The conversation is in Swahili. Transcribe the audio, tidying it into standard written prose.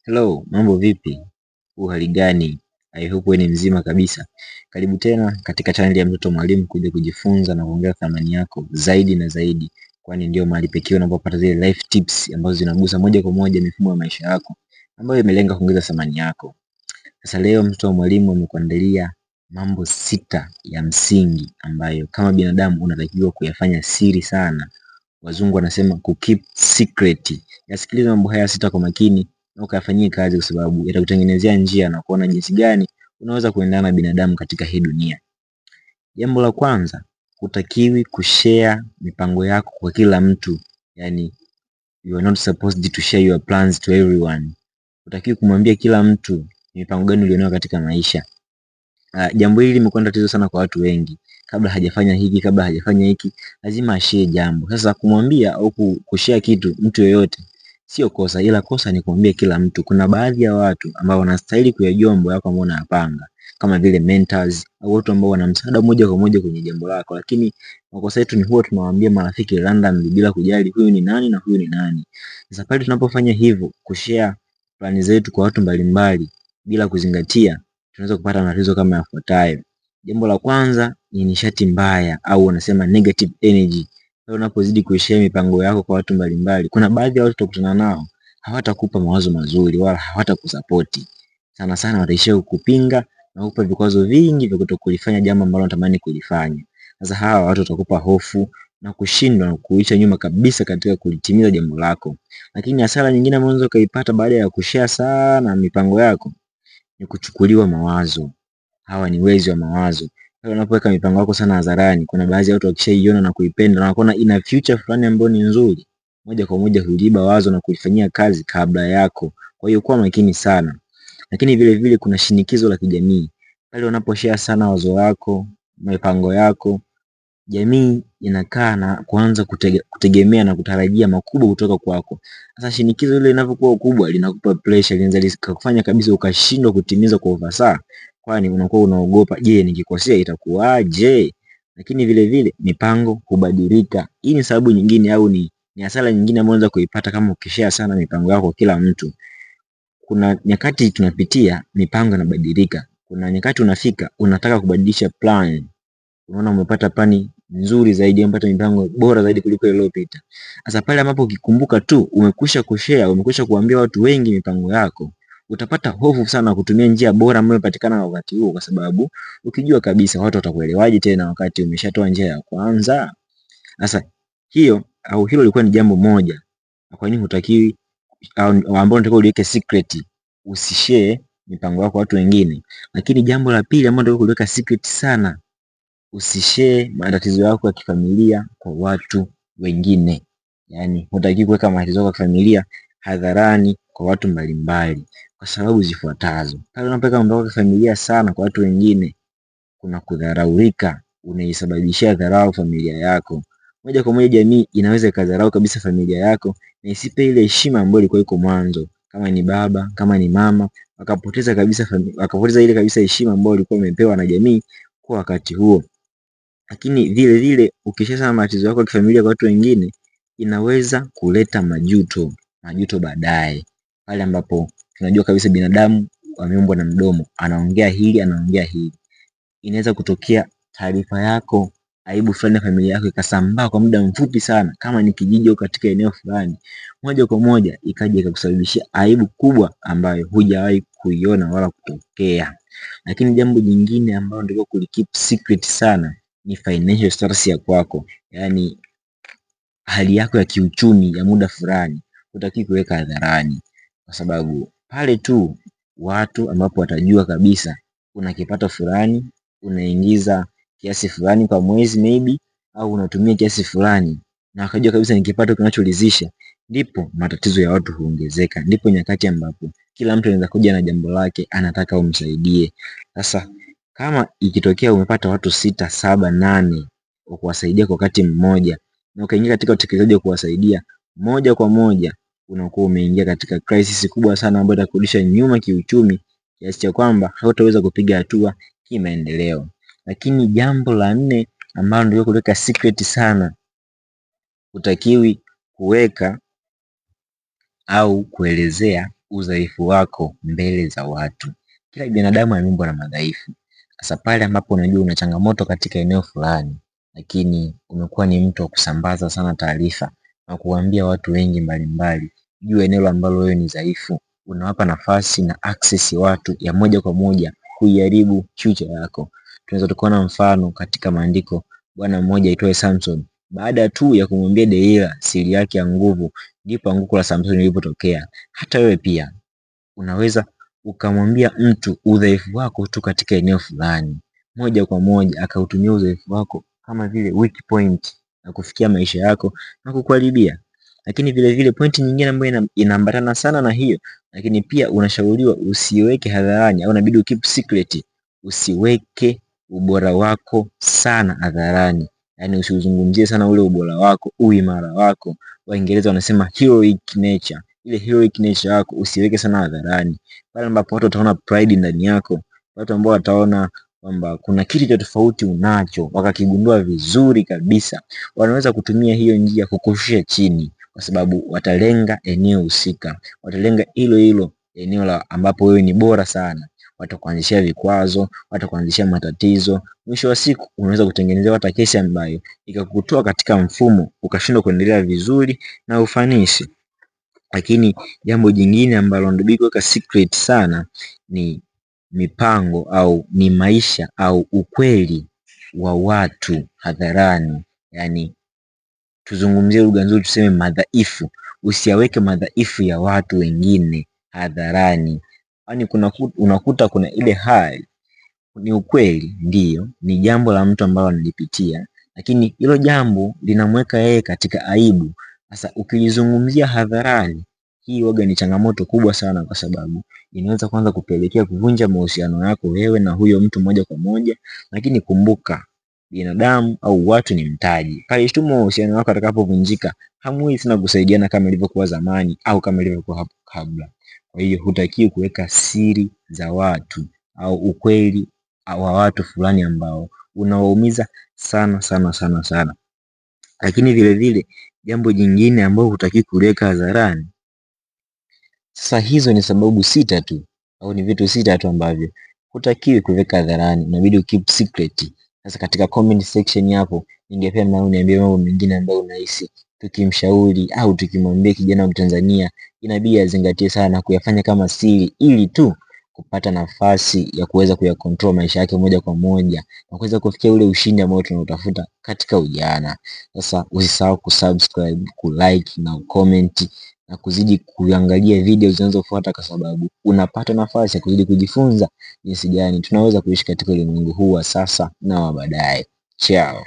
Hello, mambo vipi? Hali gani? I hope wewe ni mzima kabisa. Karibu tena katika channel ya Mtoto Mwalimu kuja kujifunza na kuongeza thamani yako zaidi na zaidi, kwani ndio mahali pekee unapopata zile life tips ambazo zinagusa moja kwa moja mifumo ya maisha yako ambayo imelenga kuongeza thamani yako. Sasa leo Mtoto Mwalimu amekuandalia mambo 6 ya msingi ambayo kama binadamu unatakiwa kuyafanya siri sana. Wazungu wanasema ku keep secret. Yasikilize mambo haya 6 kwa makini na ukayafanyie kazi, kwa sababu yatakutengenezea njia na kuona jinsi gani unaweza kuendana na binadamu katika hii dunia. Jambo la kwanza, hutakiwi kushare mipango yako kwa kila mtu. Yani, you are not supposed to share your plans to everyone. Hutakiwi kumwambia kila mtu mipango gani ulionayo katika maisha. Jambo hili limekuwa tatizo sana kwa watu wengi. Kabla hajafanya hiki, kabla hajafanya hiki, lazima ashare jambo. Sasa kumwambia au kushare kitu mtu yoyote sio kosa, ila kosa ni kumwambia kila mtu. Kuna baadhi ya watu ambao wanastahili kuyajua mambo yako ambayo unayapanga, kama vile mentors au watu ambao wana msaada moja kwa moja kwenye jambo lako, lakini makosa yetu ni huwa tunawaambia marafiki randomly bila kujali huyu ni nani na huyu ni nani. Sasa pale tunapofanya hivyo, kushare plani zetu kwa watu mbalimbali bila kuzingatia, tunaweza kupata matatizo kama yafuatayo. Jambo la kwanza ni nishati mbaya au wanasema negative energy. Pale unapozidi kushare mipango yako kwa watu mbalimbali, kuna baadhi ya watu utakutana nao hawatakupa mawazo mazuri wala hawatakusapoti. Sana sana wataishia kukupinga na kukupa vikwazo vingi vya kutokulifanya jambo ambalo unatamani kulifanya. Sasa hawa watu watakupa hofu na kushindwa na kuisha nyuma kabisa katika kulitimiza jambo lako. Lakini hasara nyingine ambayo unaweza kuipata baada ya kushare sana mipango yako ni kuchukuliwa mawazo. Hawa ni wezi wa mawazo. Pale unapoweka mipango yako sana hadharani, kuna baadhi ya watu wakishaiona na kuipenda na wakaona ina future fulani ambayo ni nzuri, moja kwa moja huliba wazo na kulifanyia kazi kabla yako. Kwa hiyo kuwa makini sana. Lakini vile vile kuna shinikizo la kijamii. Pale unaposhare sana wazo lako, mipango yako, jamii inakaa na kuanza kutegemea na kutarajia makubwa kutoka kwako. Sasa shinikizo ile linapokuwa kubwa linakupa pressure, linaweza kufanya kabisa ukashindwa kutimiza kwa ufasaha, kwani unakuwa unaogopa, je, nikikosea itakuwaje? Lakini vile vile mipango hubadilika. Hii ni sababu nyingine au ni hasara nyingine ambayo unaweza kuipata kama ukishare sana mipango yako kila mtu. Kuna nyakati tunapitia mipango inabadilika. Kuna nyakati unafika unataka kubadilisha plan. Unaona umepata plani nzuri zaidi, umepata mipango bora zaidi kuliko ile iliyopita. Sasa pale ambapo ukikumbuka tu umekwisha kushare, umekwisha kuambia watu wengi mipango yako, utapata hofu sana kutumia njia bora ambayo imepatikana wakati huo, kwa sababu ukijua kabisa watu watakuelewaje tena wakati umeshatoa njia ya kwanza. Sasa hilo lilikuwa ni jambo moja. Kwa nini hutakiwi au ambao unataka uliweke secret, usishare mipango yako watu wengine. Lakini jambo la pili ambalo unataka kuliweka secret sana, usishare matatizo yako ya kifamilia kwa watu wengine. Yani hutakiwi kuweka matatizo yako ya kifamilia hadharani kwa watu mbalimbali, kwa sababu zifuatazo. Pale unapoweka mambo yako ya familia sana kwa watu wengine, kuna kudharaulika, unaisababishia dharau familia yako. Moja kwa moja jamii inaweza ikadharau kabisa familia yako na isipe ile heshima ambayo ilikuwa iko mwanzo. Kama ni baba, kama ni mama, wakapoteza ile kabisa heshima ambayo ilikuwa imepewa na jamii kwa wakati huo. Lakini vile vile ukishasema matatizo yako ya kifamilia kwa watu wengine, inaweza kuleta majuto baadaye. Pale ambapo tunajua kabisa binadamu wameumbwa na mdomo, anaongea hili, anaongea hili. Inaweza kutokea taarifa yako, aibu fulani ya familia yako ikasambaa kwa muda mfupi sana, kama ni kijiji au katika eneo fulani, moja kwa moja ikaja ikakusababishia aibu kubwa ambayo hujawahi kuiona wala kutokea. Lakini jambo jingine ambalo ndio kulikeep secret sana ni financial status ya kwako, yani hali yako ya kiuchumi ya muda fulani hutakiwi kuweka hadharani, kwa sababu pale tu watu ambapo watajua kabisa una kipato fulani, unaingiza kiasi fulani kwa mwezi maybe, au unatumia kiasi fulani na wakajua kabisa ni kipato kinachoridhisha, ndipo matatizo ya watu huongezeka. Ndipo nyakati ambapo kila mtu anaweza kuja na jambo lake anataka umsaidie. Sasa kama ikitokea umepata watu 6, 7, 8 wa kuwasaidia kwa wakati mmoja na ukaingia katika utekelezaji wa kuwasaidia, moja kwa moja unakuwa umeingia katika crisis kubwa sana ambayo itakurudisha nyuma kiuchumi, kiasi cha kwamba hautaweza kupiga hatua kimaendeleo. Lakini jambo la 4 ambalo ndio kuweka secret sana, hutakiwi kuweka au kuelezea udhaifu wako mbele za watu. Kila binadamu ameumbwa na madhaifu. Sasa pale ambapo unajua una changamoto katika eneo fulani, lakini umekuwa ni mtu wa kusambaza sana taarifa na kuwaambia watu wengi mbalimbali juu eneo ambalo wewe ni dhaifu, unawapa nafasi na access watu ya moja kwa moja kuiharibu future yako. Tunaweza tukaona mfano katika maandiko, bwana mmoja aitwaye Samson, baada tu ya kumwambia Delila siri yake ya nguvu, ndipo anguko la Samson lilipotokea. Hata wewe pia unaweza ukamwambia mtu udhaifu wako tu katika eneo fulani, moja kwa moja akautumia udhaifu wako kama vile weak point na kufikia maisha yako na kukuharibia. Lakini vile vile pointi nyingine ambayo inaambatana sana na hiyo, lakini pia unashauriwa usiweke hadharani, au inabidi keep secret. Usiweke ubora wako sana hadharani, yani usiuzungumzie sana ule ubora wako, uimara wako. Waingereza wanasema heroic nature. Ile heroic nature yako usiweke sana hadharani. Pale ambapo watu wataona pride ndani yako, watu ambao wataona kwamba kuna kitu cha tofauti unacho, wakakigundua vizuri kabisa, wanaweza kutumia hiyo njia kukushusha chini, kwa sababu watalenga eneo husika, watalenga hilo hilo eneo la ambapo wewe ni bora sana. Watakuanzishia vikwazo, watakuanzishia matatizo. Mwisho wa siku unaweza kutengenezea hata kesi ambayo ikakutoa katika mfumo, ukashindwa kuendelea vizuri na ufanisi. Lakini jambo jingine ambalo ndio kuweka secret sana ni mipango au ni maisha au ukweli wa watu hadharani. Yani tuzungumzie lugha nzuri, tuseme madhaifu. Usiyaweke madhaifu ya watu wengine hadharani. Yani unakuta kuna ile hali ni ukweli, ndiyo ni jambo la mtu ambalo analipitia, lakini hilo jambo linamweka yeye katika aibu. Sasa ukilizungumzia hadharani, hii waga ni changamoto kubwa sana, kwa sababu inaweza kwanza kupelekea kuvunja mahusiano yako wewe na huyo mtu moja kwa moja. Lakini kumbuka, binadamu au watu ni mtaji. Pale tu mahusiano yako atakapovunjika, hamwezi tena kusaidiana kama ilivyokuwa zamani au kama ilivyokuwa hapo kabla. Kwa hiyo hutakiwi kuweka siri za watu au ukweli wa watu fulani ambao unawaumiza sana sana sana sana. Lakini vile vile jambo jingine ambalo hutakiwi kuweka hadharani. Sasa hizo ni sababu sita tu, au ni vitu sita tu ambavyo hutakiwi kuweka hadharani, inabidi keep secret. Sasa katika comment section hapo, ningependa uniambie mambo mengine ambayo unahisi tukimshauri au tukimwambia kijana wa Tanzania inabidi azingatie sana kuyafanya kama siri, ili tu kupata nafasi ya kuweza kuyakontrol maisha yake moja kwa moja na kuweza kufikia ule ushindi ambao tunautafuta katika ujana. Sasa usisahau kusubscribe, kulike na comment na kuzidi kuangalia video zinazofuata, kwa sababu unapata nafasi ya kuzidi kujifunza jinsi gani tunaweza kuishi katika ulimwengu huu wa sasa na wa baadaye. Ciao.